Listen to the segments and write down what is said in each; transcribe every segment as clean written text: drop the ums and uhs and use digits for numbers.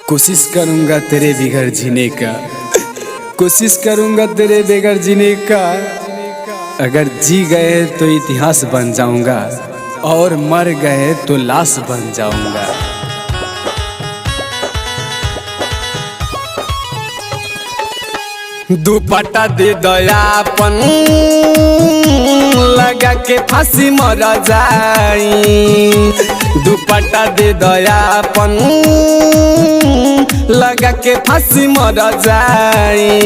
कोशिश करूंगा तेरे बगैर जीने का, कोशिश करूंगा तेरे बगैर जीने का। अगर जी गए तो इतिहास बन जाऊंगा और मर गए तो लाश बन जाऊंगा। दुपट्टा दे दयापन लगा के फांसी मर जाई। दुपट्टा दे दयापन लगा के फांसी मर जाई।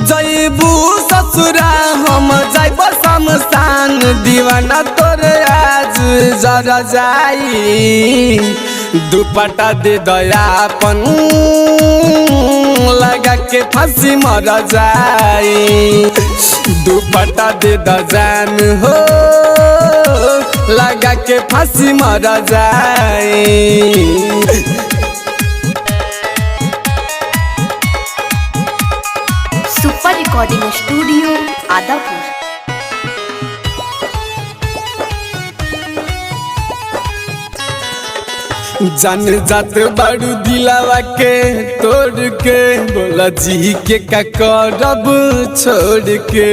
जैबू ससुरा हम जाइब शमशान, दीवाना तोरे आज जरा जाई। दुपट्टा दे दयापन लगा के फांसी मर जाई। दुपट्टा दे जान हो लगा के फांसी मर जाई। Super recording studio Adapur. जान जात बाड़ू दिलावा के तोड़ के, बोला जी के का करब छोड़ के।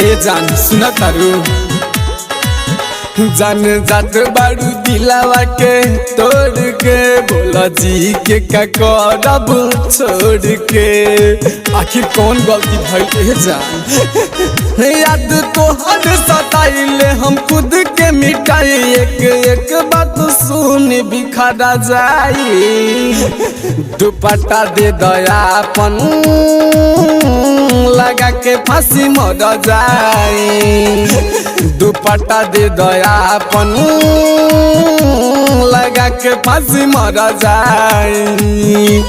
ए जान सुना तारू, जान जात बाड़ू दिलावा के तोड़ के, बोला जी के का करब छोड़ के। आखिर कौन गलती भइल ए जान, याद तो हद सताइले हम खुद के मिटाई। एक एक बात सुन बिखरा जाई। दुपट्टा दे दयापन लगा के फांसी मर जाई। दुपट्टा दे दयापन लगा के फांसी मर जाई।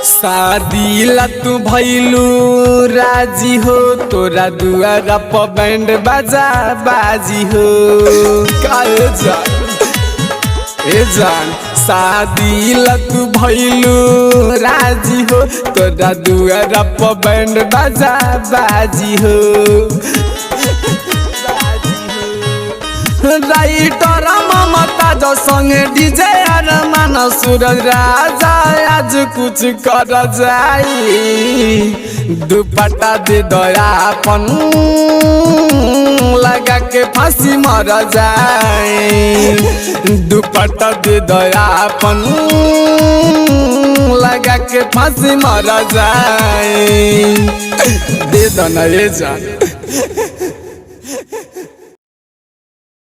शादी ला तू भइलू राजी हो, तोरा दुआरा पर बैंड बाजा बाजी हो। काहे जान ए जान, शादी ला तू भइलू राजी हो, तोरा दुआरा पर बैंड बाजा बाजी हो। राइटर ममता जो संगे डीजे अरमान सूरज राजा आज कुछ कर जाई। दुपट्टा दे दयापन लगा के फांसी मर जाई। दुपट्टा दे दयापन लगा के फांसी मर जाई। दे दना ये जान।